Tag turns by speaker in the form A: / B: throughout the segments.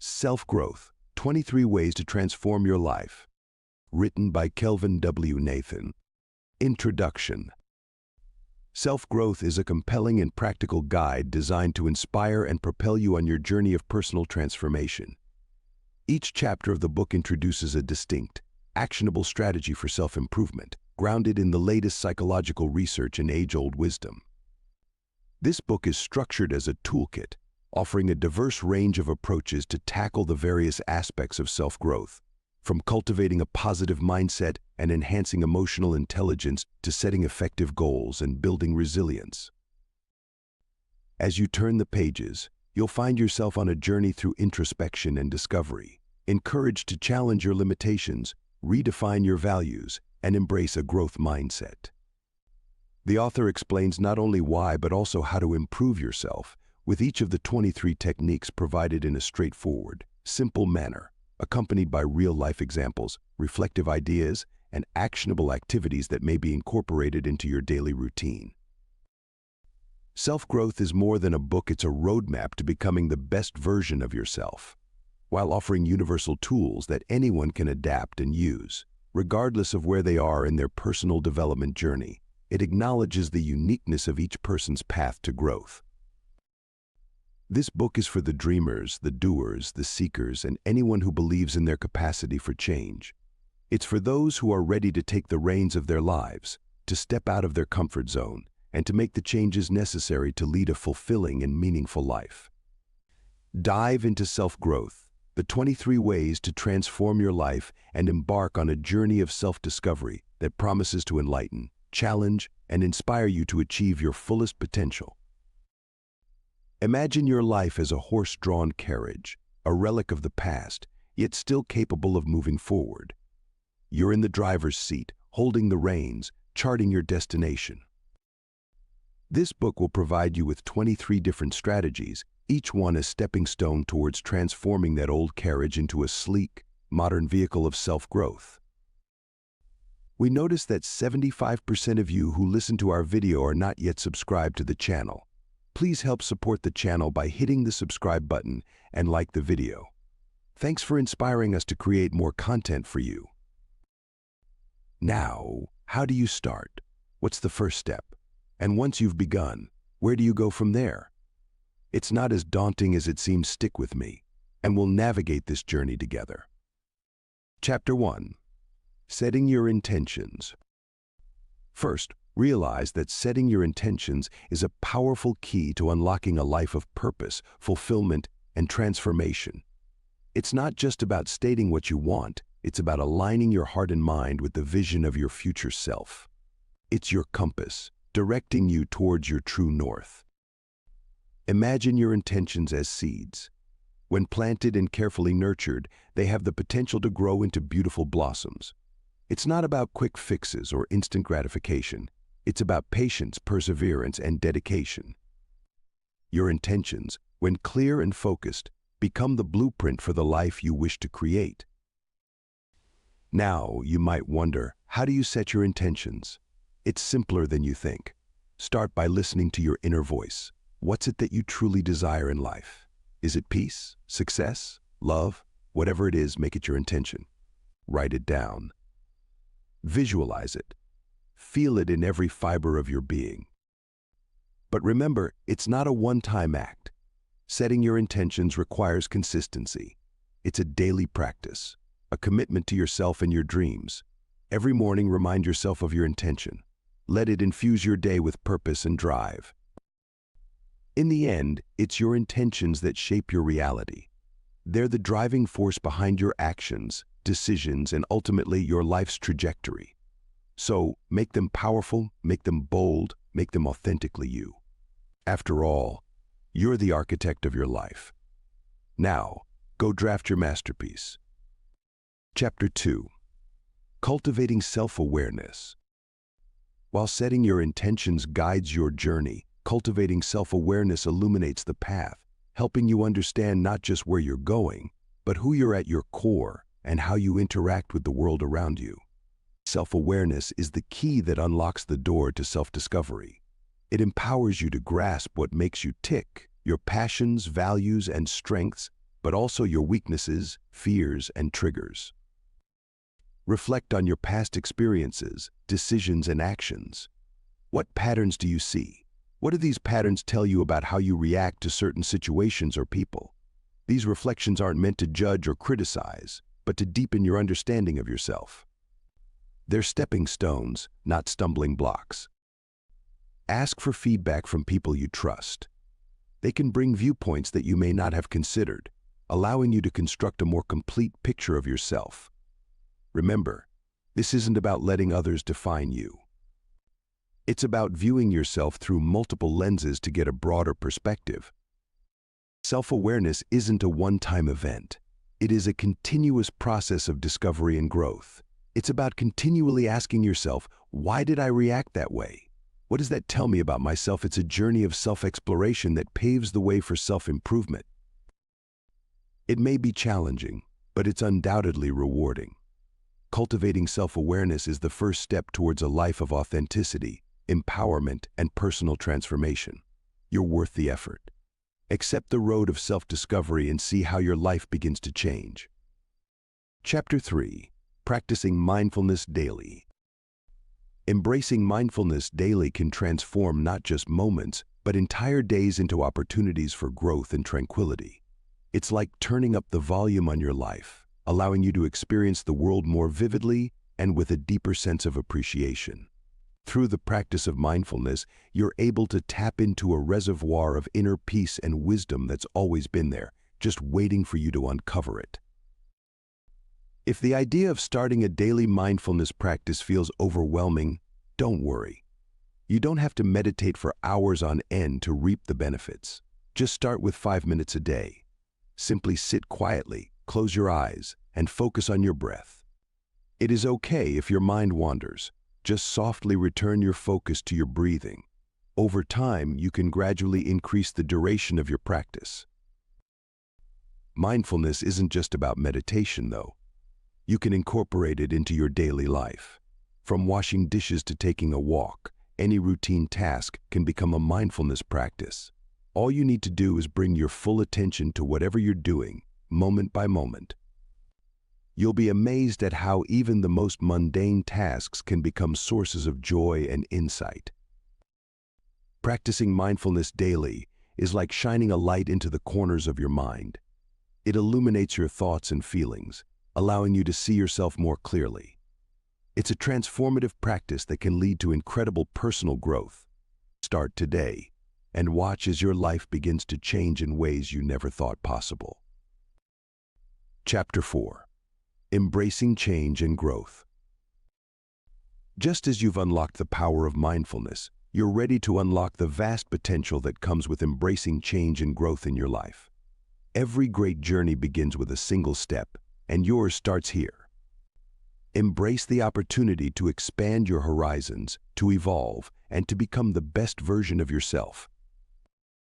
A: Self-Growth, 23 Ways to Transform Your Life. Written by Kelvin W. Nathan. Introduction. Self-Growth is a compelling and practical guide designed to inspire and propel you on your journey of personal transformation. Each chapter of the book introduces a distinct, actionable strategy for self-improvement, grounded in the latest psychological research and age-old wisdom. This book is structured as a toolkit, offering a diverse range of approaches to tackle the various aspects of self-growth, from cultivating a positive mindset and enhancing emotional intelligence to setting effective goals and building resilience. As you turn the pages, you'll find yourself on a journey through introspection and discovery, encouraged to challenge your limitations, redefine your values, and embrace a growth mindset. The author explains not only why but also how to improve yourself, with each of the 23 techniques provided in a straightforward, simple manner, accompanied by real-life examples, reflective ideas, and actionable activities that may be incorporated into your daily routine. Self-growth is more than a book, it's a roadmap to becoming the best version of yourself, while offering universal tools that anyone can adapt and use, regardless of where they are in their personal development journey. It acknowledges the uniqueness of each person's path to growth. This book is for the dreamers, the doers, the seekers, and anyone who believes in their capacity for change. It's for those who are ready to take the reins of their lives, to step out of their comfort zone, and to make the changes necessary to lead a fulfilling and meaningful life. Dive into self-growth, the 23 ways to transform your life, and embark on a journey of self-discovery that promises to enlighten, challenge, and inspire you to achieve your fullest potential. Imagine your life as a horse-drawn carriage, a relic of the past, yet still capable of moving forward. You're in the driver's seat, holding the reins, charting your destination. This book will provide you with 23 different strategies, each one a stepping stone towards transforming that old carriage into a sleek, modern vehicle of self-growth. We notice that 75% of you who listen to our video are not yet subscribed to the channel. Please help support the channel by hitting the subscribe button and like the video. Thanks for inspiring us to create more content for you. Now, how do you start? What's the first step? And once you've begun, where do you go from there? It's not as daunting as it seems. Stick with me, and we'll navigate this journey together. Chapter 1. Setting your intentions. First, realize that setting your intentions is a powerful key to unlocking a life of purpose, fulfillment, and transformation. It's not just about stating what you want, it's about aligning your heart and mind with the vision of your future self. It's your compass, directing you towards your true north. Imagine your intentions as seeds. When planted and carefully nurtured, they have the potential to grow into beautiful blossoms. It's not about quick fixes or instant gratification. It's about patience, perseverance, and dedication. Your intentions, when clear and focused, become the blueprint for the life you wish to create. Now, you might wonder, how do you set your intentions? It's simpler than you think. Start by listening to your inner voice. What's it that you truly desire in life? Is it peace, success, love? Whatever it is, make it your intention. Write it down. Visualize it. Feel it in every fiber of your being. But remember, it's not a one-time act. Setting your intentions requires consistency. It's a daily practice, a commitment to yourself and your dreams. Every morning, remind yourself of your intention. Let it infuse your day with purpose and drive. In the end, it's your intentions that shape your reality. They're the driving force behind your actions, decisions, and ultimately your life's trajectory. So, make them powerful, make them bold, make them authentically you. After all, you're the architect of your life. Now, go draft your masterpiece. Chapter 2. Cultivating self-awareness. While setting your intentions guides your journey, cultivating self-awareness illuminates the path, helping you understand not just where you're going, but who you're at your core and how you interact with the world around you. Self-awareness is the key that unlocks the door to self-discovery. It empowers you to grasp what makes you tick, your passions, values, and strengths, but also your weaknesses, fears, and triggers. Reflect on your past experiences, decisions, and actions. What patterns do you see? What do these patterns tell you about how you react to certain situations or people? These reflections aren't meant to judge or criticize, but to deepen your understanding of yourself. They're stepping stones, not stumbling blocks. Ask for feedback from people you trust. They can bring viewpoints that you may not have considered, allowing you to construct a more complete picture of yourself. Remember, this isn't about letting others define you. It's about viewing yourself through multiple lenses to get a broader perspective. Self-awareness isn't a one-time event. It is a continuous process of discovery and growth. It's about continually asking yourself, why did I react that way? What does that tell me about myself? It's a journey of self-exploration that paves the way for self-improvement. It may be challenging, but it's undoubtedly rewarding. Cultivating self-awareness is the first step towards a life of authenticity, empowerment, and personal transformation. You're worth the effort. Accept the road of self-discovery and see how your life begins to change. Chapter 3. Practicing mindfulness daily. Embracing mindfulness daily can transform not just moments, but entire days into opportunities for growth and tranquility. It's like turning up the volume on your life, allowing you to experience the world more vividly and with a deeper sense of appreciation. Through the practice of mindfulness, you're able to tap into a reservoir of inner peace and wisdom that's always been there, just waiting for you to uncover it. If the idea of starting a daily mindfulness practice feels overwhelming, don't worry. You don't have to meditate for hours on end to reap the benefits. Just start with 5 minutes a day. Simply sit quietly, close your eyes, and focus on your breath. It is okay if your mind wanders. Just softly return your focus to your breathing. Over time, you can gradually increase the duration of your practice. Mindfulness isn't just about meditation, though. You can incorporate it into your daily life. From washing dishes to taking a walk, any routine task can become a mindfulness practice. All you need to do is bring your full attention to whatever you're doing, moment by moment. You'll be amazed at how even the most mundane tasks can become sources of joy and insight. Practicing mindfulness daily is like shining a light into the corners of your mind. It illuminates your thoughts and feelings, allowing you to see yourself more clearly. It's a transformative practice that can lead to incredible personal growth. Start today and watch as your life begins to change in ways you never thought possible. Chapter 4. Embracing change and growth. Just as you've unlocked the power of mindfulness, you're ready to unlock the vast potential that comes with embracing change and growth in your life. Every great journey begins with a single step, and yours starts here. Embrace the opportunity to expand your horizons, to evolve, and to become the best version of yourself.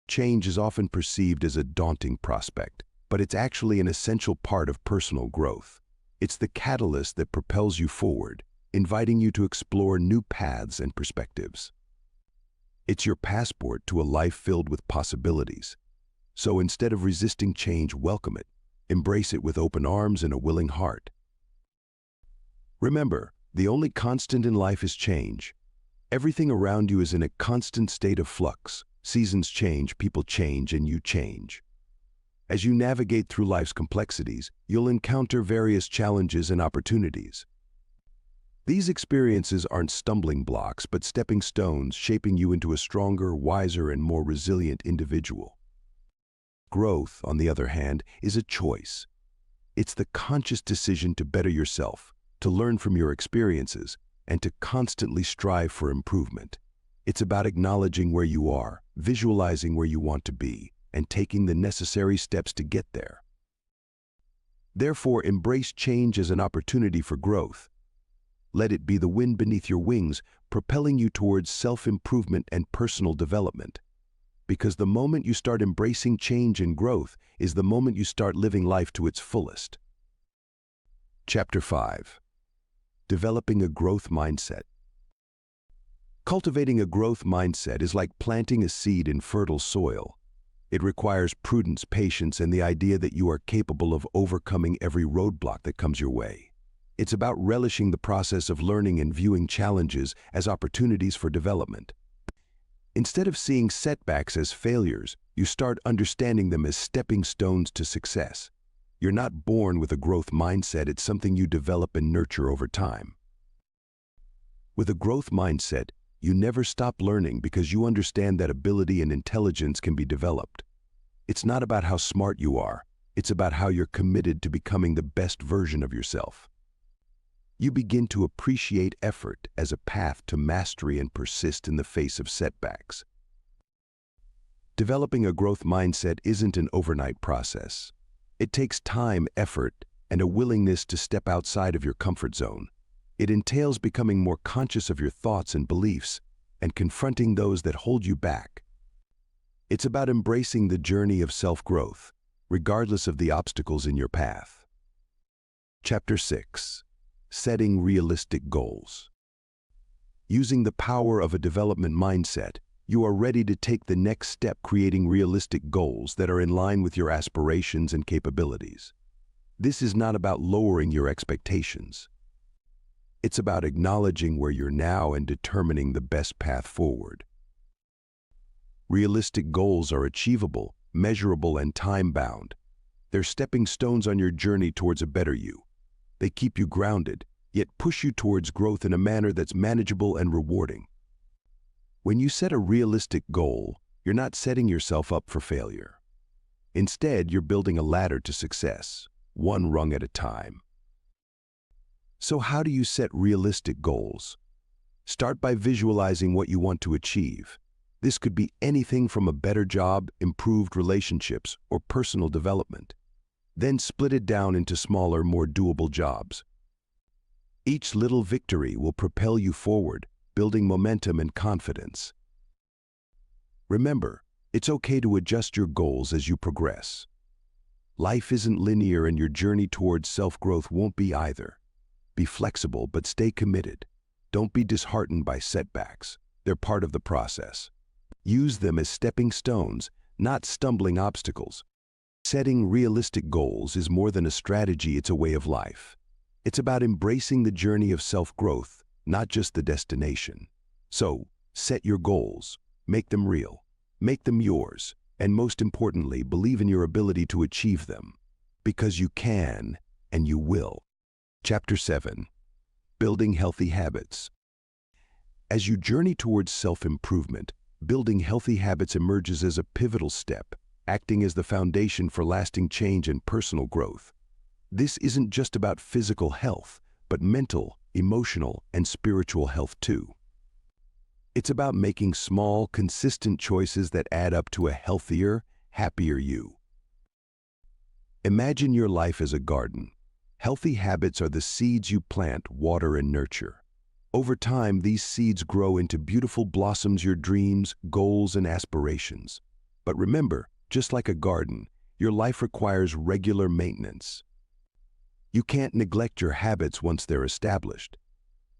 A: Change is often perceived as a daunting prospect, but it's actually an essential part of personal growth. It's the catalyst that propels you forward, inviting you to explore new paths and perspectives. It's your passport to a life filled with possibilities. So instead of resisting change, welcome it. Embrace it with open arms and a willing heart. Remember, the only constant in life is change. Everything around you is in a constant state of flux. Seasons change, people change, and you change. As you navigate through life's complexities, you'll encounter various challenges and opportunities. These experiences aren't stumbling blocks, but stepping stones shaping you into a stronger, wiser, and more resilient individual. Growth, on the other hand, is a choice. It's the conscious decision to better yourself, to learn from your experiences, and to constantly strive for improvement. It's about acknowledging where you are, visualizing where you want to be, and taking the necessary steps to get there. Therefore, embrace change as an opportunity for growth. Let it be the wind beneath your wings, propelling you towards self-improvement and personal development. Because the moment you start embracing change and growth is the moment you start living life to its fullest. Chapter 5. Developing a growth mindset. Cultivating a growth mindset is like planting a seed in fertile soil. It requires prudence, patience, and the idea that you are capable of overcoming every roadblock that comes your way. It's about relishing the process of learning and viewing challenges as opportunities for development. Instead of seeing setbacks as failures, you start understanding them as stepping stones to success. You're not born with a growth mindset, it's something you develop and nurture over time. With a growth mindset, you never stop learning because you understand that ability and intelligence can be developed. It's not about how smart you are, it's about how you're committed to becoming the best version of yourself. You begin to appreciate effort as a path to mastery and persist in the face of setbacks. Developing a growth mindset isn't an overnight process. It takes time, effort, and a willingness to step outside of your comfort zone. It entails becoming more conscious of your thoughts and beliefs and confronting those that hold you back. It's about embracing the journey of self-growth, regardless of the obstacles in your path. Chapter 6. Setting realistic goals. Using the power of a development mindset, you are ready to take the next step, creating realistic goals that are in line with your aspirations and capabilities. This is not about lowering your expectations. It's about acknowledging where you're now and determining the best path forward. Realistic goals are achievable, measurable, and time-bound. They're stepping stones on your journey towards a better you. They keep you grounded, yet push you towards growth in a manner that's manageable and rewarding. When you set a realistic goal, you're not setting yourself up for failure. Instead, you're building a ladder to success, one rung at a time. So how do you set realistic goals? Start by visualizing what you want to achieve. This could be anything from a better job, improved relationships, or personal development. Then split it down into smaller, more doable jobs. Each little victory will propel you forward, building momentum and confidence. Remember, it's okay to adjust your goals as you progress. Life isn't linear and your journey towards self-growth won't be either. Be flexible but stay committed. Don't be disheartened by setbacks. They're part of the process. Use them as stepping stones, not stumbling obstacles. Setting realistic goals is more than a strategy, it's a way of life. It's about embracing the journey of self-growth, not just the destination. So, set your goals, make them real, make them yours, and most importantly, believe in your ability to achieve them. Because you can, and you will. Chapter 7. Building healthy habits. As you journey towards self-improvement, building healthy habits emerges as a pivotal step, acting as the foundation for lasting change and personal growth. This isn't just about physical health, but mental, emotional, and spiritual health too. It's about making small, consistent choices that add up to a healthier, happier you. Imagine your life as a garden. Healthy habits are the seeds you plant, water, and nurture. Over time, these seeds grow into beautiful blossoms, your dreams, goals, and aspirations. But remember, just like a garden, your life requires regular maintenance. You can't neglect your habits once they're established.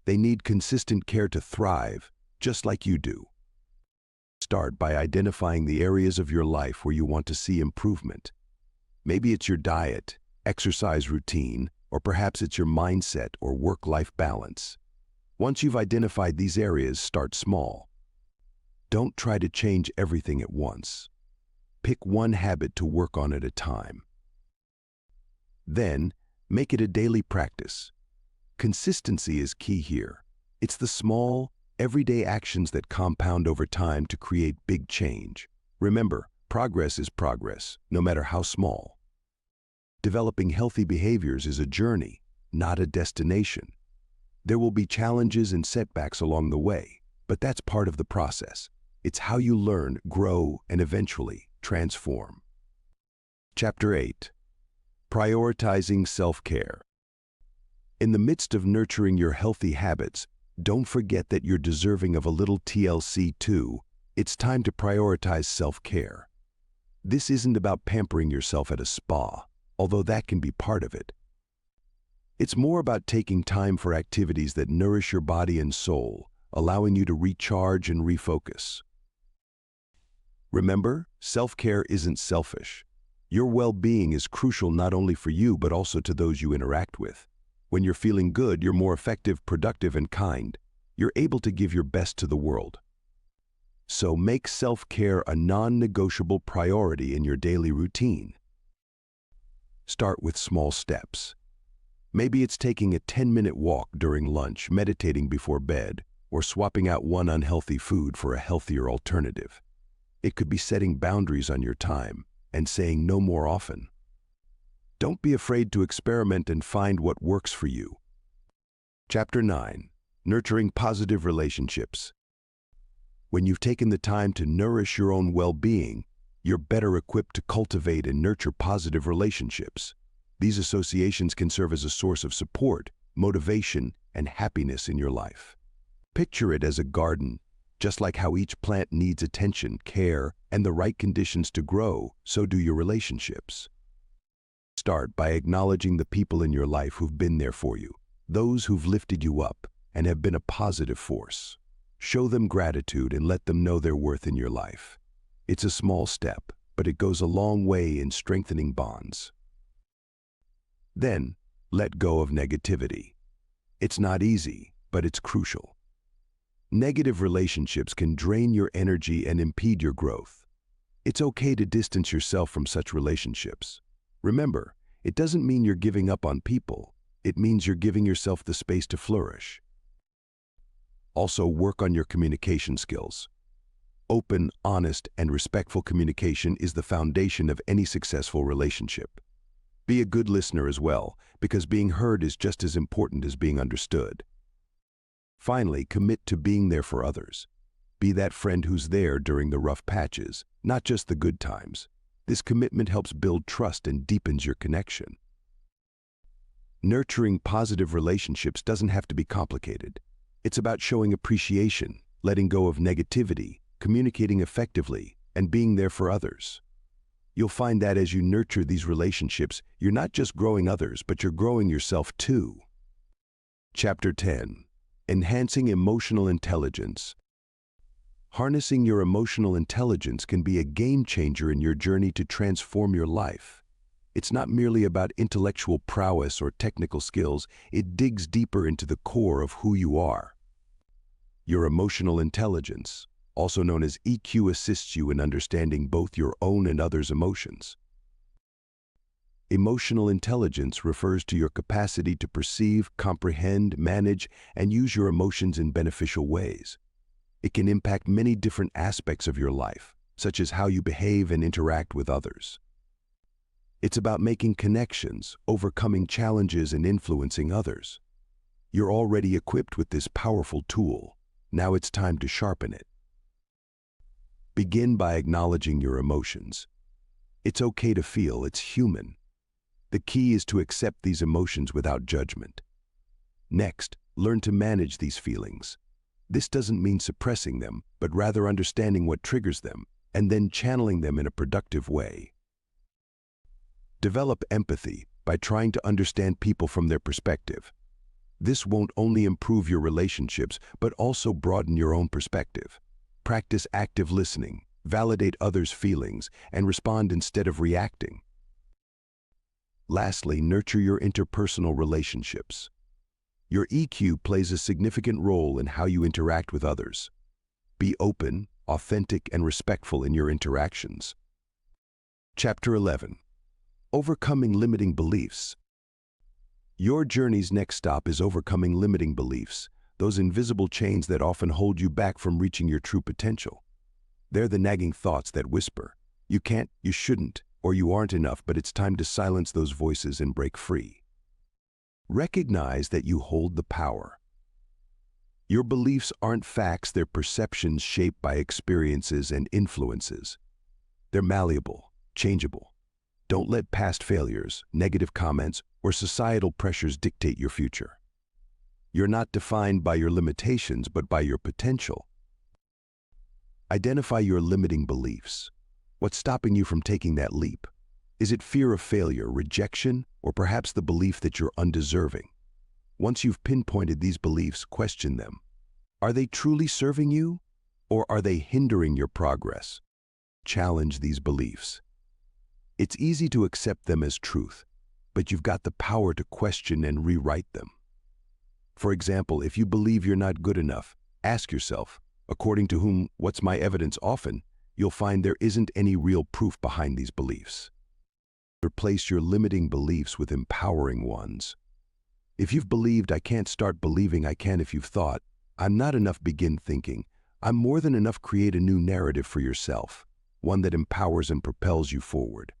A: They need consistent care to thrive, just like you do. Start by identifying the areas of your life where you want to see improvement. Maybe it's your diet, exercise routine, or perhaps it's your mindset or work-life balance. Once you've identified these areas, start small. Don't try to change everything at once. Pick one habit to work on at a time. Then, make it a daily practice. Consistency is key here. It's the small, everyday actions that compound over time to create big change. Remember, progress is progress, no matter how small. Developing healthy behaviors is a journey, not a destination. There will be challenges and setbacks along the way, but that's part of the process. It's how you learn, grow, and eventually transform. Chapter 8. Prioritizing self-care. In the midst of nurturing your healthy habits, don't forget that you're deserving of a little TLC too. It's time to prioritize self-care. This isn't about pampering yourself at a spa, although that can be part of it. It's more about taking time for activities that nourish your body and soul, allowing you to recharge and refocus. Remember, self-care isn't selfish. Your well-being is crucial not only for you but also to those you interact with. When you're feeling good, you're more effective, productive, and kind. You're able to give your best to the world. So make self-care a non-negotiable priority in your daily routine. Start with small steps. Maybe it's taking a 10-minute walk during lunch, meditating before bed, or swapping out one unhealthy food for a healthier alternative. It could be setting boundaries on your time and saying no more often. Don't be afraid to experiment and find what works for you. Chapter 9. Nurturing positive relationships. When you've taken the time to nourish your own well-being, you're better equipped to cultivate and nurture positive relationships. These associations can serve as a source of support, motivation, and happiness in your life. Picture it as a garden. Just like how each plant needs attention, care, and the right conditions to grow, so do your relationships. Start by acknowledging the people in your life who've been there for you, those who've lifted you up and have been a positive force. Show them gratitude and let them know their worth in your life. It's a small step, but it goes a long way in strengthening bonds. Then, let go of negativity. It's not easy, but it's crucial. Negative relationships can drain your energy and impede your growth. It's okay to distance yourself from such relationships. Remember, it doesn't mean you're giving up on people. It means you're giving yourself the space to flourish. Also, work on your communication skills. Open, honest, and respectful communication is the foundation of any successful relationship. Be a good listener as well, because being heard is just as important as being understood. Finally, commit to being there for others. Be that friend who's there during the rough patches, not just the good times. This commitment helps build trust and deepens your connection. Nurturing positive relationships doesn't have to be complicated. It's about showing appreciation, letting go of negativity, communicating effectively, and being there for others. You'll find that as you nurture these relationships, you're not just growing others, but you're growing yourself too. Chapter 10. Enhancing emotional intelligence. Harnessing your emotional intelligence can be a game changer in your journey to transform your life. It's not merely about intellectual prowess or technical skills, it digs deeper into the core of who you are. Your emotional intelligence, also known as EQ, assists you in understanding both your own and others' emotions. Emotional intelligence refers to your capacity to perceive, comprehend, manage, and use your emotions in beneficial ways. It can impact many different aspects of your life, such as how you behave and interact with others. It's about making connections, overcoming challenges, and influencing others. You're already equipped with this powerful tool. Now it's time to sharpen it. Begin by acknowledging your emotions. It's okay to feel, it's human. The key is to accept these emotions without judgment. Next, learn to manage these feelings. This doesn't mean suppressing them, but rather understanding what triggers them, and then channeling them in a productive way. Develop empathy by trying to understand people from their perspective. This won't only improve your relationships, but also broaden your own perspective. Practice active listening, validate others' feelings, and respond instead of reacting. Lastly, nurture your interpersonal relationships. Your EQ plays a significant role in how you interact with others. Be open, authentic, and respectful in your interactions. Chapter 11. Overcoming limiting beliefs. Your journey's next stop is overcoming limiting beliefs, those invisible chains that often hold you back from reaching your true potential. They're the nagging thoughts that whisper, "You can't, you shouldn't, or you aren't enough," but it's time to silence those voices and break free. Recognize that you hold the power. Your beliefs aren't facts, they're perceptions shaped by experiences and influences. They're malleable, changeable. Don't let past failures, negative comments, or societal pressures dictate your future. You're not defined by your limitations, but by your potential. Identify your limiting beliefs. What's stopping you from taking that leap? Is it fear of failure, rejection, or perhaps the belief that you're undeserving? Once you've pinpointed these beliefs, question them. Are they truly serving you, or are they hindering your progress? challenge these beliefs. It's easy to accept them as truth, but you've got the power to question and rewrite them. For example, if you believe you're not good enough, ask yourself, according to whom, what's my evidence? Often, you'll find there isn't any real proof behind these beliefs. Replace your limiting beliefs with empowering ones. If you've believed I can't, start believing I can. If you've thought I'm not enough, begin thinking I'm more than enough. Create a new narrative for yourself, one that empowers and propels you forward.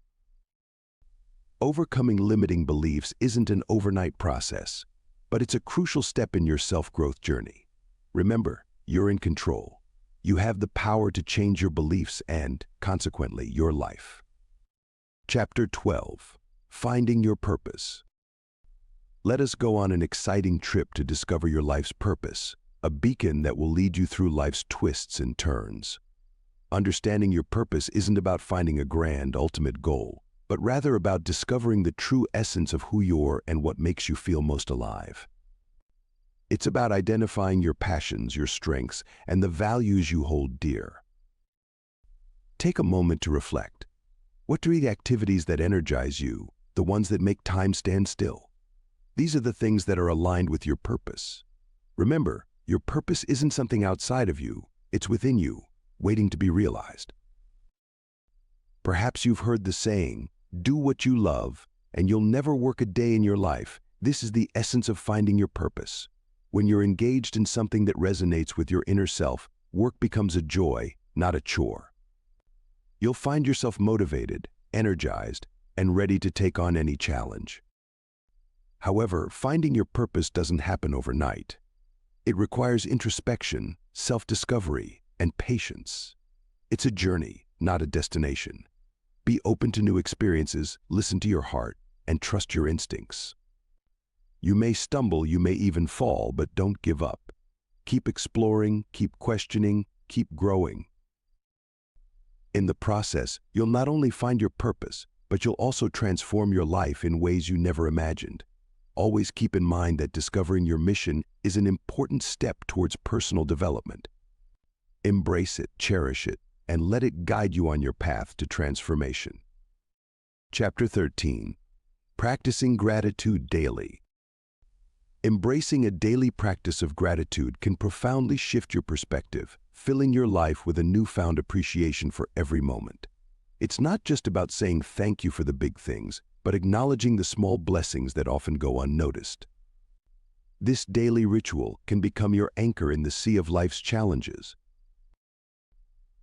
A: Overcoming limiting beliefs isn't an overnight process, but it's a crucial step in your self-growth journey. Remember, you're in control. You have the power to change your beliefs and, consequently, your life. Chapter 12. Finding your purpose. Let us go on an exciting trip to discover your life's purpose, a beacon that will lead you through life's twists and turns. Understanding your purpose isn't about finding a grand, ultimate goal, but rather about discovering the true essence of who you are and what makes you feel most alive. It's about identifying your passions, your strengths, and the values you hold dear. Take a moment to reflect. What are the activities that energize you, the ones that make time stand still? These are the things that are aligned with your purpose. Remember, your purpose isn't something outside of you, it's within you, waiting to be realized. Perhaps you've heard the saying, do what you love, and you'll never work a day in your life. This is the essence of finding your purpose. When you're engaged in something that resonates with your inner self, work becomes a joy, not a chore. You'll find yourself motivated, energized, and ready to take on any challenge. However, finding your purpose doesn't happen overnight. It requires introspection, self-discovery, and patience. It's a journey, not a destination. Be open to new experiences, listen to your heart, and trust your instincts. You may stumble, you may even fall, but don't give up. Keep exploring, keep questioning, keep growing. In the process, you'll not only find your purpose, but you'll also transform your life in ways you never imagined. Always keep in mind that discovering your mission is an important step towards personal development. Embrace it, cherish it, and let it guide you on your path to transformation. Chapter 13. Practicing gratitude daily. Embracing a daily practice of gratitude can profoundly shift your perspective, filling your life with a newfound appreciation for every moment. It's not just about saying thank you for the big things, but acknowledging the small blessings that often go unnoticed. This daily ritual can become your anchor in the sea of life's challenges.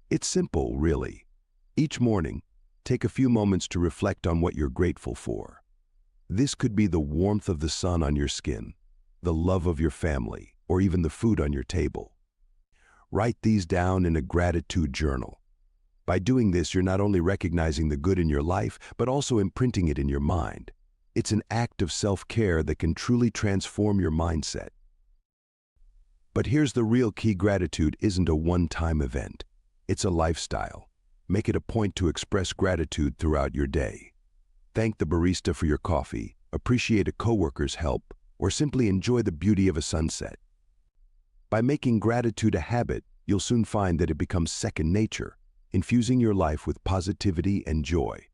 A: It's simple, really. Each morning, take a few moments to reflect on what you're grateful for. This could be the warmth of the sun on your skin, the love of your family, or even the food on your table. Write these down in a gratitude journal. By doing this, you're not only recognizing the good in your life, but also imprinting it in your mind. It's an act of self-care that can truly transform your mindset. But here's the real key: gratitude isn't a one-time event. It's a lifestyle. Make it a point to express gratitude throughout your day. Thank the barista for your coffee, appreciate a coworker's help, or simply enjoy the beauty of a sunset. By making gratitude a habit, you'll soon find that it becomes second nature, infusing your life with positivity and joy.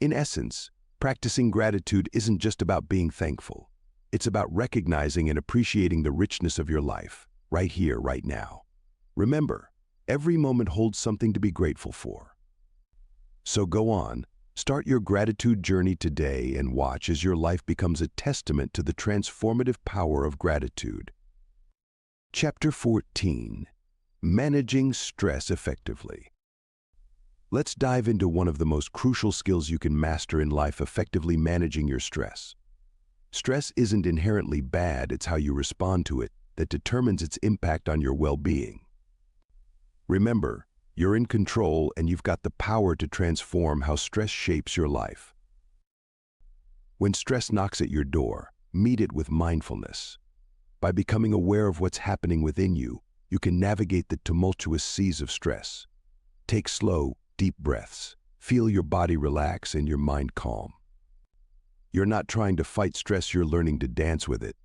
A: In essence, practicing gratitude isn't just about being thankful. It's about recognizing and appreciating the richness of your life, right here, right now. Remember, every moment holds something to be grateful for. So go on, start your gratitude journey today and watch as your life becomes a testament to the transformative power of gratitude. Chapter 14. Managing stress effectively. Let's dive into one of the most crucial skills you can master in life: effectively managing your stress. Stress isn't inherently bad, it's how you respond to it that determines its impact on your well-being. Remember, you're in control and you've got the power to transform how stress shapes your life. When stress knocks at your door, meet it with mindfulness. By becoming aware of what's happening within you, you can navigate the tumultuous seas of stress. Take slow, deep breaths. Feel your body relax and your mind calm. You're not trying to fight stress, you're learning to dance with it.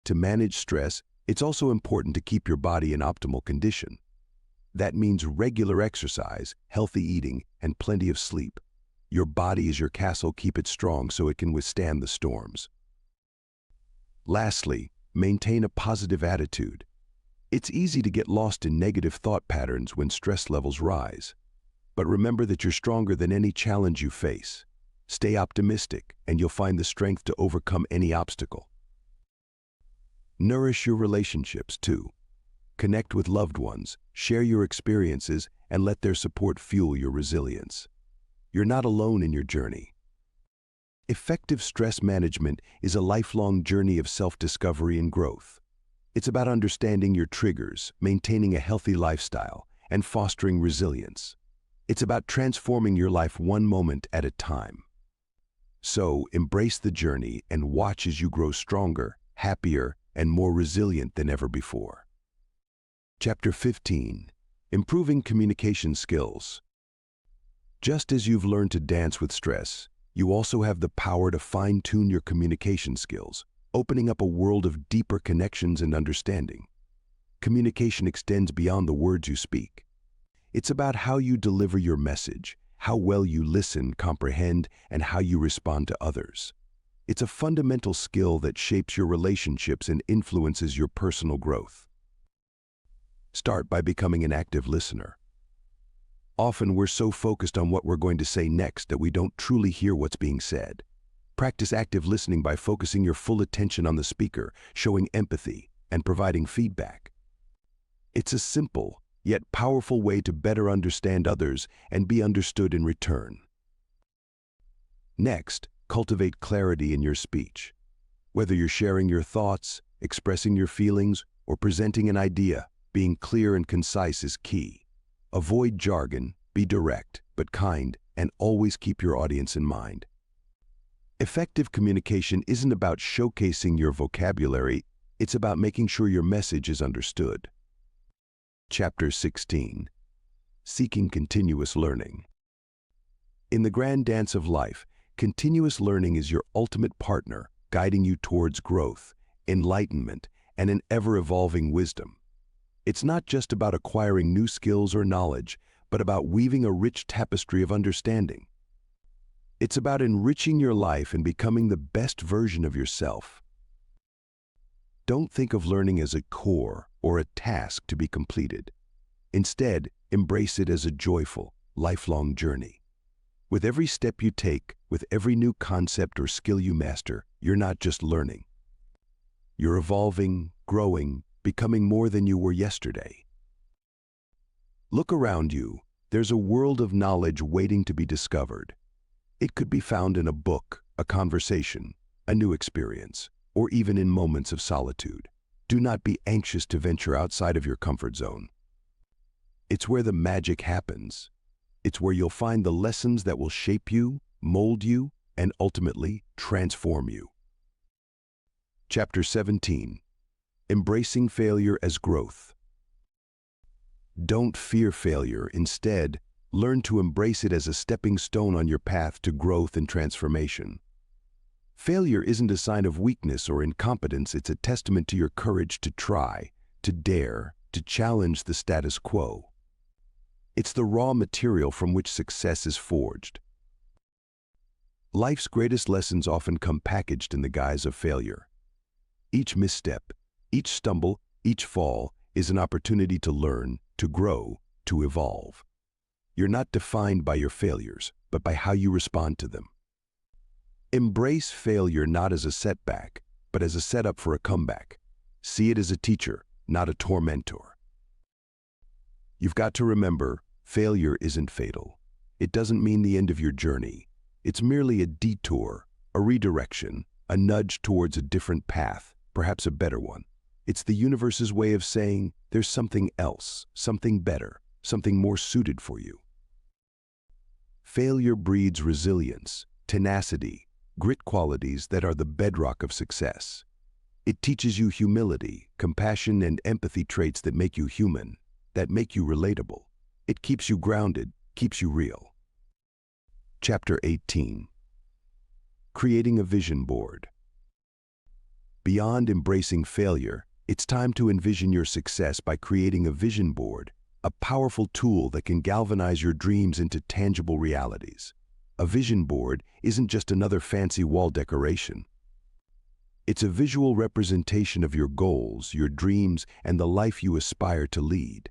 A: To manage stress, it's also important to keep your body in optimal condition. That means regular exercise, healthy eating, and plenty of sleep. Your body is your castle. Keep it strong so it can withstand the storms. Lastly, maintain a positive attitude. It's easy to get lost in negative thought patterns when stress levels rise. But remember that you're stronger than any challenge you face. Stay optimistic, and you'll find the strength to overcome any obstacle. Nourish your relationships, too. Connect with loved ones, share your experiences, and let their support fuel your resilience. You're not alone in your journey. Effective stress management is a lifelong journey of self-discovery and growth. It's about understanding your triggers, maintaining a healthy lifestyle, and fostering resilience. It's about transforming your life one moment at a time. So, embrace the journey and watch as you grow stronger, happier, and more resilient than ever before. Chapter 15. Improving communication skills. Just as you've learned to dance with stress, you also have the power to fine-tune your communication skills, opening up a world of deeper connections and understanding. Communication extends beyond the words you speak. It's about how you deliver your message, how well you listen, comprehend, and how you respond to others. It's a fundamental skill that shapes your relationships and influences your personal growth. Start by becoming an active listener. Often we're so focused on what we're going to say next that we don't truly hear what's being said. Practice active listening by focusing your full attention on the speaker, showing empathy, and providing feedback. It's a simple, yet powerful way to better understand others and be understood in return. Next, cultivate clarity in your speech. Whether you're sharing your thoughts, expressing your feelings, or presenting an idea, being clear and concise is key. Avoid jargon, be direct, but kind, and always keep your audience in mind. Effective communication isn't about showcasing your vocabulary, it's about making sure your message is understood. Chapter 16. Seeking continuous learning. In the grand dance of life, continuous learning is your ultimate partner, guiding you towards growth, enlightenment, and an ever-evolving wisdom. It's not just about acquiring new skills or knowledge, but about weaving a rich tapestry of understanding. It's about enriching your life and becoming the best version of yourself. Don't think of learning as a chore or a task to be completed. Instead, embrace it as a joyful, lifelong journey. With every step you take, with every new concept or skill you master, you're not just learning. You're evolving, growing, becoming more than you were yesterday. Look around you. There's a world of knowledge waiting to be discovered. It could be found in a book, a conversation, a new experience, or even in moments of solitude. Do not be anxious to venture outside of your comfort zone. It's where the magic happens. It's where you'll find the lessons that will shape you, mold you, and ultimately transform you. Chapter 17. Embracing failure as growth. Don't fear failure. Instead, learn to embrace it as a stepping stone on your path to growth and transformation. Failure isn't a sign of weakness or incompetence, it's a testament to your courage to try, to dare, to challenge the status quo. It's the raw material from which success is forged. Life's greatest lessons often come packaged in the guise of failure. Each misstep, each stumble, each fall is an opportunity to learn, to grow, to evolve. You're not defined by your failures, but by how you respond to them. Embrace failure not as a setback, but as a setup for a comeback. See it as a teacher, not a tormentor. You've got to remember, failure isn't fatal. It doesn't mean the end of your journey. It's merely a detour, a redirection, a nudge towards a different path, perhaps a better one. It's the universe's way of saying there's something else, something better, something more suited for you. Failure breeds resilience, tenacity, grit, qualities that are the bedrock of success. It teaches you humility, compassion, and empathy, traits that make you human, that make you relatable. It keeps you grounded, keeps you real. Chapter 18. Creating a vision board. Beyond embracing failure, it's time to envision your success by creating a vision board, a powerful tool that can galvanize your dreams into tangible realities. A vision board isn't just another fancy wall decoration. It's a visual representation of your goals, your dreams, and the life you aspire to lead.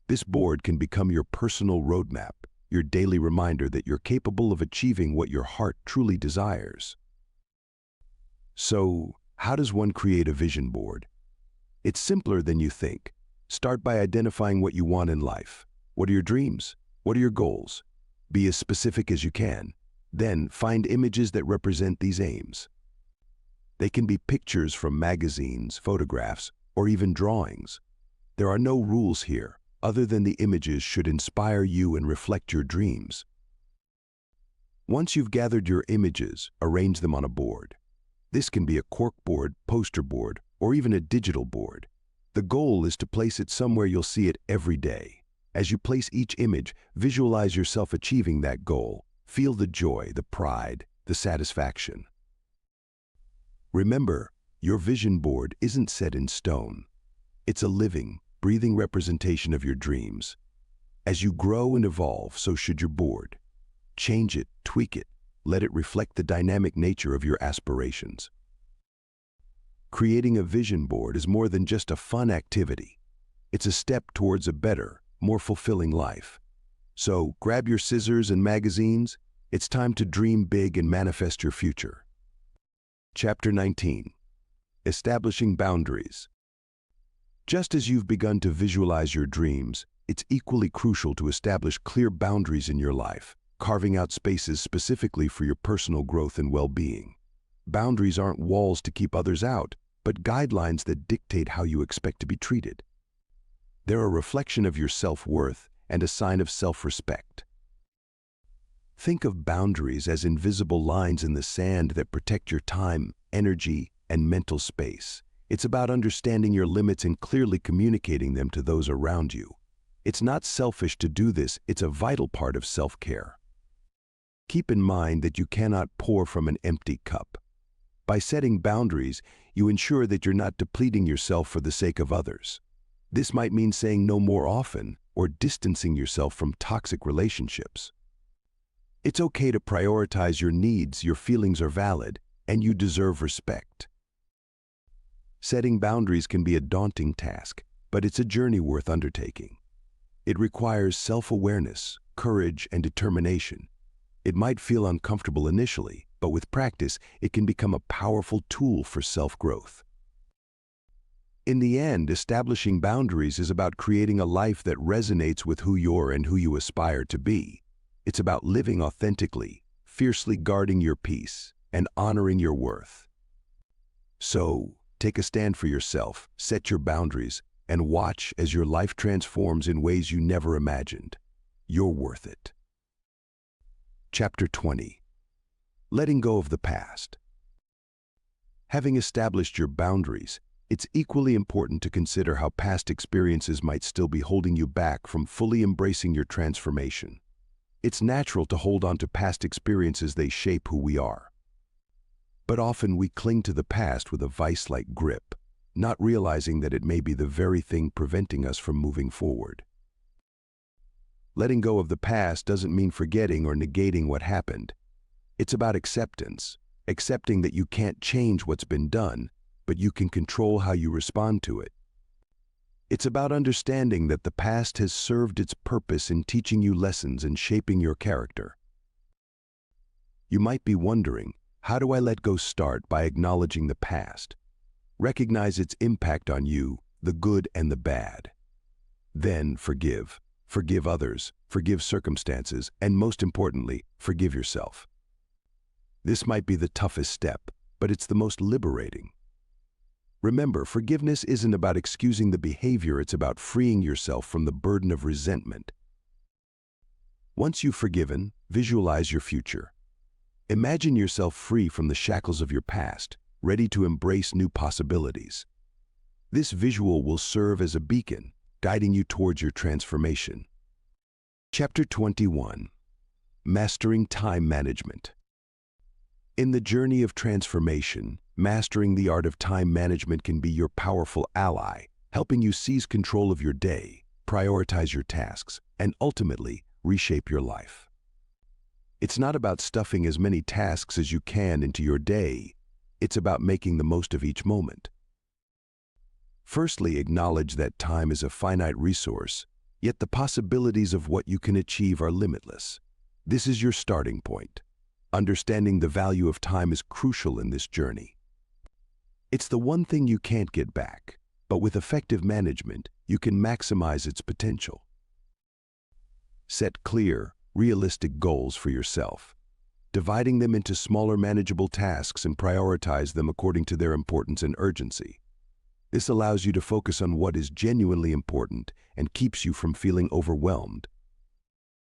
A: This board can become your personal roadmap, your daily reminder that you're capable of achieving what your heart truly desires. So, how does one create a vision board? It's simpler than you think. Start by identifying what you want in life. What are your dreams? What are your goals? Be as specific as you can. Then, find images that represent these aims. They can be pictures from magazines, photographs, or even drawings. There are no rules here, other than the images should inspire you and reflect your dreams. Once you've gathered your images, arrange them on a board. This can be a corkboard, poster board, or even a digital board. The goal is to place it somewhere you'll see it every day. As you place each image, visualize yourself achieving that goal. Feel the joy, the pride, the satisfaction. Remember, your vision board isn't set in stone. It's a living, breathing representation of your dreams. As you grow and evolve, so should your board. Change it, tweak it, let it reflect the dynamic nature of your aspirations. Creating a vision board is more than just a fun activity. It's a step towards a better, more fulfilling life. So, grab your scissors and magazines. It's time to dream big and manifest your future. Chapter 19. Establishing boundaries. Just as you've begun to visualize your dreams, it's equally crucial to establish clear boundaries in your life, carving out spaces specifically for your personal growth and well-being. Boundaries aren't walls to keep others out, but guidelines that dictate how you expect to be treated. They're a reflection of your self-worth and a sign of self-respect. Think of boundaries as invisible lines in the sand that protect your time, energy, and mental space. It's about understanding your limits and clearly communicating them to those around you. It's not selfish to do this, it's a vital part of self-care. Keep in mind that you cannot pour from an empty cup. By setting boundaries, you ensure that you're not depleting yourself for the sake of others. This might mean saying no more often or distancing yourself from toxic relationships. It's okay to prioritize your needs, your feelings are valid, and you deserve respect. Setting boundaries can be a daunting task, but it's a journey worth undertaking. It requires self-awareness, courage, and determination. It might feel uncomfortable initially, but with practice, it can become a powerful tool for self-growth. In the end, establishing boundaries is about creating a life that resonates with who you're and who you aspire to be. It's about living authentically, fiercely guarding your peace, and honoring your worth. So, take a stand for yourself, set your boundaries, and watch as your life transforms in ways you never imagined. You're worth it. Chapter 20. Letting go of the past. Having established your boundaries, it's equally important to consider how past experiences might still be holding you back from fully embracing your transformation. It's natural to hold on to past experiences; they shape who we are. But often we cling to the past with a vice-like grip, not realizing that it may be the very thing preventing us from moving forward. Letting go of the past doesn't mean forgetting or negating what happened. It's about acceptance, accepting that you can't change what's been done, but you can control how you respond to it. It's about understanding that the past has served its purpose in teaching you lessons and shaping your character. You might be wondering, how do I let go? Start by acknowledging the past. Recognize its impact on you, the good and the bad. Then forgive. Forgive others, forgive circumstances, and most importantly, forgive yourself. This might be the toughest step, but it's the most liberating. Remember, forgiveness isn't about excusing the behavior, it's about freeing yourself from the burden of resentment. Once you've forgiven, visualize your future. Imagine yourself free from the shackles of your past, ready to embrace new possibilities. This visual will serve as a beacon, guiding you towards your transformation. Chapter 21. Mastering time management. In the journey of transformation, mastering the art of time management can be your powerful ally, helping you seize control of your day, prioritize your tasks, and ultimately reshape your life. It's not about stuffing as many tasks as you can into your day. It's about making the most of each moment. Firstly, acknowledge that time is a finite resource, yet the possibilities of what you can achieve are limitless. This is your starting point. Understanding the value of time is crucial in this journey. It's the one thing you can't get back, but with effective management, you can maximize its potential. Set clear, realistic goals for yourself, dividing them into smaller manageable tasks and prioritize them according to their importance and urgency. This allows you to focus on what is genuinely important and keeps you from feeling overwhelmed.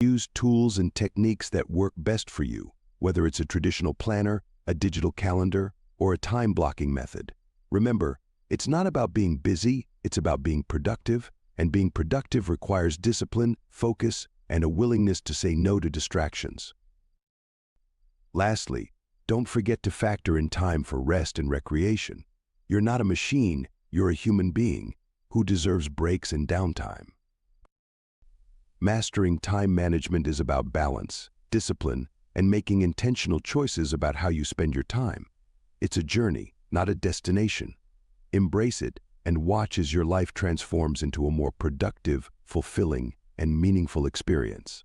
A: Use tools and techniques that work best for you, whether it's a traditional planner, a digital calendar, or a time-blocking method. Remember, it's not about being busy, it's about being productive, and being productive requires discipline, focus, and a willingness to say no to distractions. Lastly, don't forget to factor in time for rest and recreation. You're not a machine, you're a human being who deserves breaks and downtime. Mastering time management is about balance, discipline, and making intentional choices about how you spend your time. It's a journey, not a destination. Embrace it and watch as your life transforms into a more productive, fulfilling, and meaningful experience.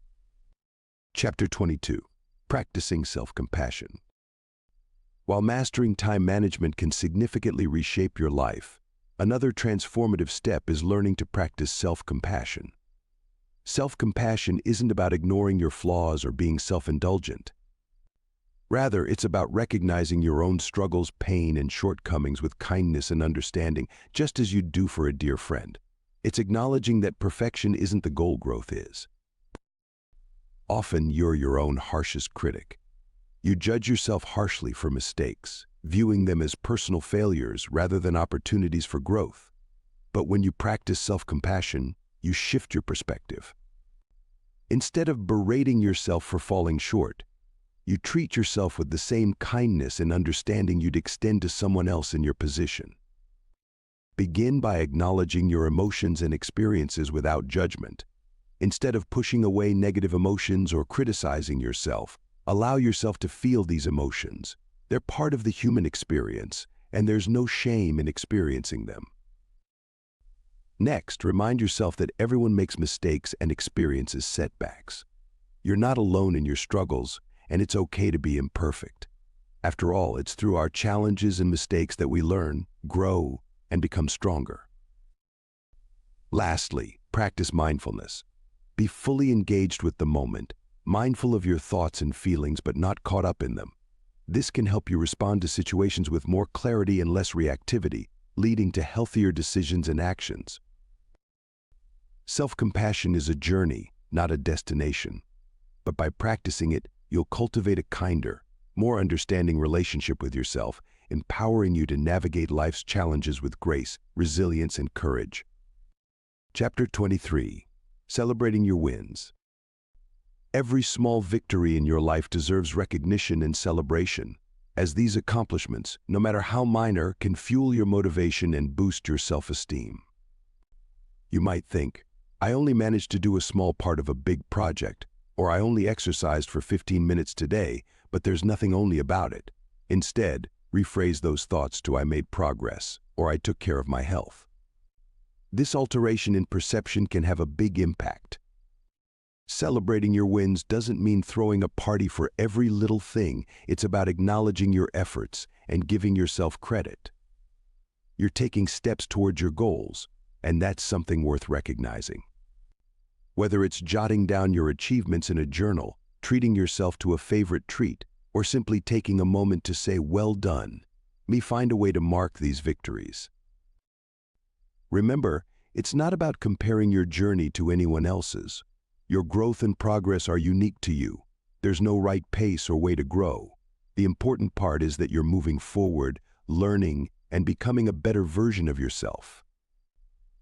A: Chapter 22. Practicing self-compassion. While mastering time management can significantly reshape your life, another transformative step is learning to practice self-compassion. Self-compassion isn't about ignoring your flaws or being self-indulgent. Rather, it's about recognizing your own struggles, pain, and shortcomings with kindness and understanding, just as you'd do for a dear friend. It's acknowledging that perfection isn't the goal, growth is. Often, you're your own harshest critic. You judge yourself harshly for mistakes, viewing them as personal failures rather than opportunities for growth. But when you practice self-compassion, you shift your perspective. Instead of berating yourself for falling short, you treat yourself with the same kindness and understanding you'd extend to someone else in your position. Begin by acknowledging your emotions and experiences without judgment. Instead of pushing away negative emotions or criticizing yourself, allow yourself to feel these emotions. They're part of the human experience, and there's no shame in experiencing them. Next, remind yourself that everyone makes mistakes and experiences setbacks. You're not alone in your struggles, and it's okay to be imperfect. After all, it's through our challenges and mistakes that we learn, grow, and become stronger. Lastly, practice mindfulness. Be fully engaged with the moment, mindful of your thoughts and feelings but not caught up in them. This can help you respond to situations with more clarity and less reactivity, leading to healthier decisions and actions. Self-compassion is a journey, not a destination. But by practicing it, you'll cultivate a kinder, more understanding relationship with yourself, empowering you to navigate life's challenges with grace, resilience, and courage. Chapter 23. Celebrating your wins. Every small victory in your life deserves recognition and celebration, as these accomplishments, no matter how minor, can fuel your motivation and boost your self-esteem. You might think, I only managed to do a small part of a big project, or I only exercised for 15 minutes today, but there's nothing only about it. Instead, rephrase those thoughts to I made progress, or I took care of my health. This alteration in perception can have a big impact. Celebrating your wins doesn't mean throwing a party for every little thing. It's about acknowledging your efforts and giving yourself credit. You're taking steps towards your goals, and that's something worth recognizing. Whether it's jotting down your achievements in a journal, treating yourself to a favorite treat, or simply taking a moment to say, well done, find a way to mark these victories. Remember, it's not about comparing your journey to anyone else's. Your growth and progress are unique to you. There's no right pace or way to grow. The important part is that you're moving forward, learning, and becoming a better version of yourself.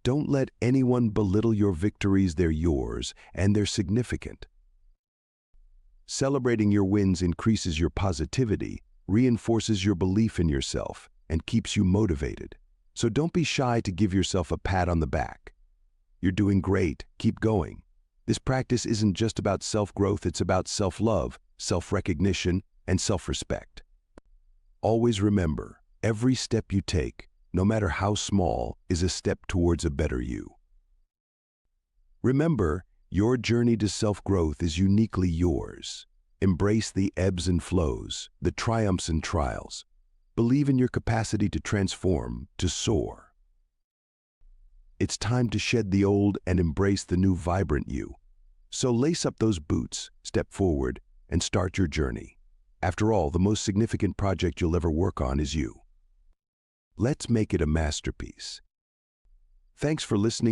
A: Don't let anyone belittle your victories. They're yours, and they're significant. Celebrating your wins increases your positivity, reinforces your belief in yourself, and keeps you motivated. So don't be shy to give yourself a pat on the back. You're doing great. Keep going. This practice isn't just about self-growth, it's about self-love, self-recognition, and self-respect. Always remember, every step you take, no matter how small, is a step towards a better you. Remember, your journey to self-growth is uniquely yours. Embrace the ebbs and flows, the triumphs and trials. Believe in your capacity to transform, to soar. It's time to shed the old and embrace the new vibrant you. So lace up those boots, step forward, and start your journey. After all, the most significant project you'll ever work on is you. Let's make it a masterpiece. Thanks for listening